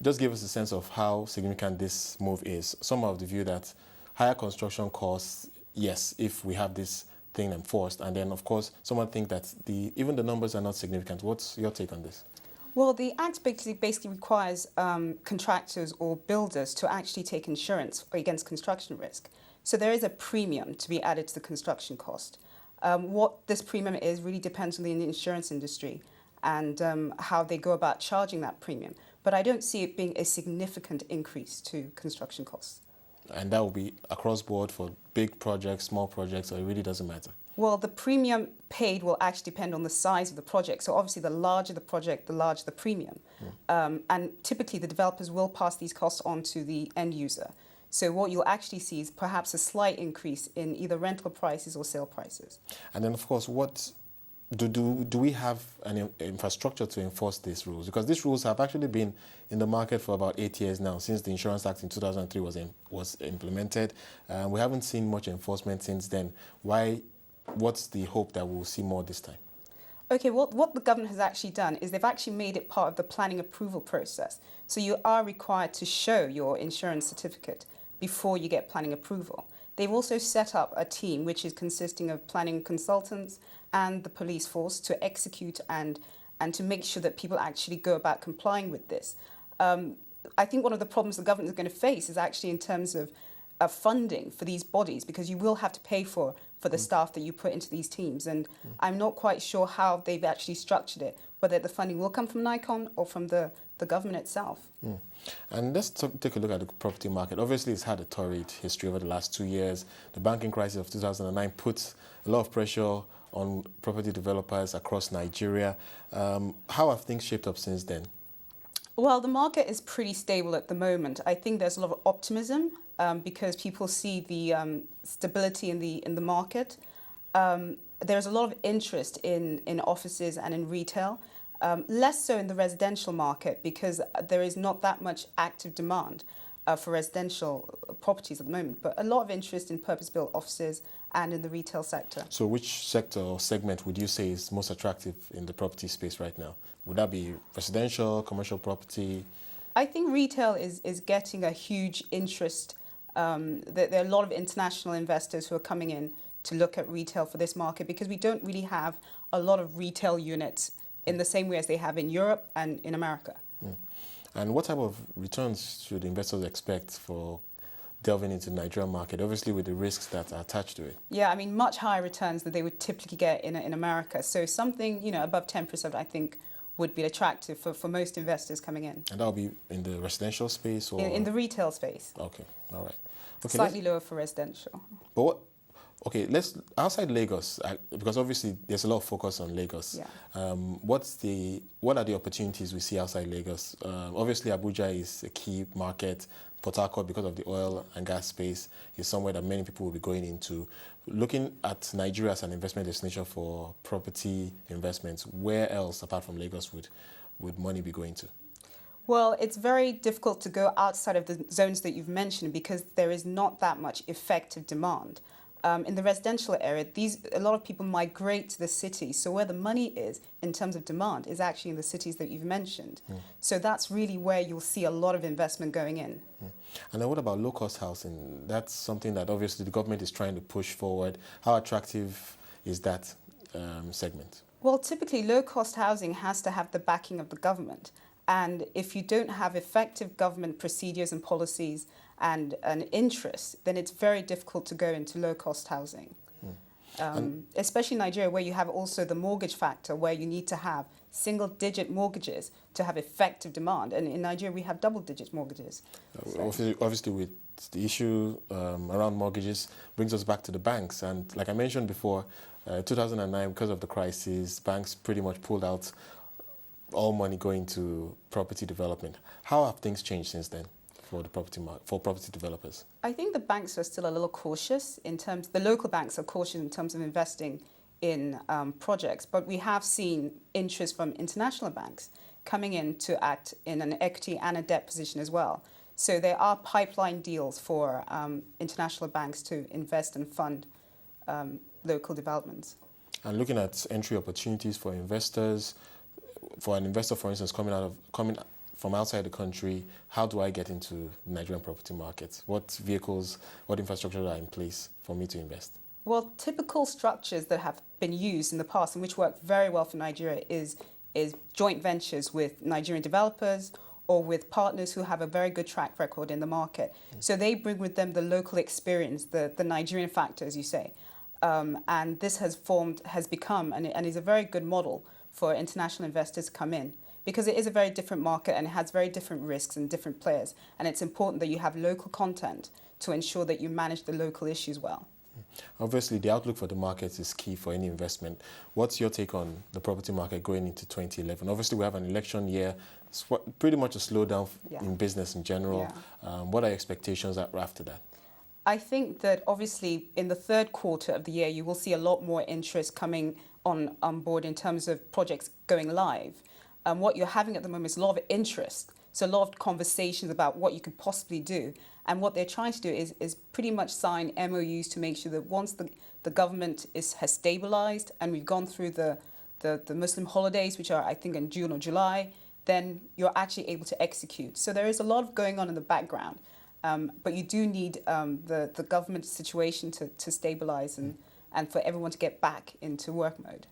just give us a sense of how significant this move is. Some of the view that higher construction costs, yes, if we have this thing enforced, and then of course someone think that even the numbers are not significant. What's your take on this? Well, the Act basically requires contractors or builders to actually take insurance against construction risk. So there is a premium to be added to the construction cost. What this premium is really depends on the insurance industry and how they go about charging that premium. But I don't see it being a significant increase to construction costs. And that will be across board for big projects, small projects, or it really doesn't matter? Well, the premium paid will actually depend on the size of the project. So obviously, the larger the project, the larger the premium. And typically, the developers will pass these costs on to the end user. So what you'll actually see is perhaps a slight increase in either rental prices or sale prices. And then, of course, what do we have an infrastructure to enforce these rules? Because these rules have actually been in the market for about 8 years now, since the Insurance Act in 2003 was implemented. We haven't seen much enforcement since then. What's the hope that we'll see more this time? Okay, well, what the government has actually done is they've actually made it part of the planning approval process. So you are required to show your insurance certificate before you get planning approval. They've also set up a team which is consisting of planning consultants and the police force to execute and to make sure that people actually go about complying with this. I think one of the problems the government is going to face is actually in terms of funding for these bodies, because you will have to pay for the staff that you put into these teams. And I'm not quite sure how they've actually structured it, whether the funding will come from NICON or from the government itself. And let's take a look at the property market. Obviously, it's had a torrid history over the last 2 years. The banking crisis of 2009 put a lot of pressure on property developers across Nigeria. How have things shaped up since then? Well, the market is pretty stable at the moment. I think there's a lot of optimism because people see the stability in the market. There's a lot of interest in offices and in retail. Less so in the residential market because there is not that much active demand for residential properties at the moment, but a lot of interest in purpose-built offices and in the retail sector. So which sector or segment would you say is most attractive in the property space right now? Would that be residential, commercial property? I think retail is getting a huge interest. There are a lot of international investors who are coming in to look at retail for this market because we don't really have a lot of retail units in the same way as they have in Europe and in America. And what type of returns should investors expect for delving into the Nigerian market, obviously with the risks that are attached to it? Yeah, I mean, much higher returns than they would typically get in America. So something, above 10%, I think, would be attractive for most investors coming in. And that will be in the residential space? Or in the retail space. Okay, all right. Okay, slightly lower for residential. But let's outside Lagos, because obviously there's a lot of focus on Lagos. Yeah. What are the opportunities we see outside Lagos? Obviously, Abuja is a key market. Port Harcourt, because of the oil and gas space, is somewhere that many people will be going into. Looking at Nigeria as an investment destination for property investments, where else apart from Lagos would money be going to? Well, it's very difficult to go outside of the zones that you've mentioned because there is not that much effective demand. In the residential area, a lot of people migrate to the city. So where the money is in terms of demand is actually in the cities that you've mentioned. So that's really where you'll see a lot of investment going in. And then what about low-cost housing? That's something that obviously the government is trying to push forward. How attractive is that segment? Well, typically low-cost housing has to have the backing of the government. And if you don't have effective government procedures and policies and an interest, then it's very difficult to go into low-cost housing. Especially in Nigeria, where you have also the mortgage factor, where you need to have single-digit mortgages to have effective demand. And in Nigeria, we have double-digit mortgages. Obviously, with the issue around mortgages, brings us back to the banks. And like I mentioned before, 2009, because of the crisis, banks pretty much pulled out all money going to property development. How have things changed since then for the property developers? I think the banks are still a little cautious the local banks are cautious in terms of investing in projects, but we have seen interest from international banks coming in to act in an equity and a debt position as well. So there are pipeline deals for international banks to invest and fund local developments. And looking at entry opportunities for investors, for an investor, for instance, coming from outside the country, how do I get into the Nigerian property market? What vehicles, what infrastructure are in place for me to invest? Well, typical structures that have been used in the past and which work very well for Nigeria is joint ventures with Nigerian developers or with partners who have a very good track record in the market. So they bring with them the local experience, the Nigerian factor, as you say. And this has become and is a very good model for international investors to come in, because it is a very different market and it has very different risks and different players. And it's important that you have local content to ensure that you manage the local issues well. Obviously, the outlook for the markets is key for any investment. What's your take on the property market going into 2011? Obviously, we have an election year. It's pretty much a slowdown in business in general. Yeah. What are your expectations after that? I think that obviously in the third quarter of the year, you will see a lot more interest coming on board in terms of projects going live. What you're having at the moment is a lot of interest. So a lot of conversations about what you could possibly do. And what they're trying to do is pretty much sign MOUs to make sure that once the government has stabilized and we've gone through the Muslim holidays, which are, I think, in June or July, then you're actually able to execute. So there is a lot going on in the background. But you do need the government situation to stabilize and for everyone to get back into work mode.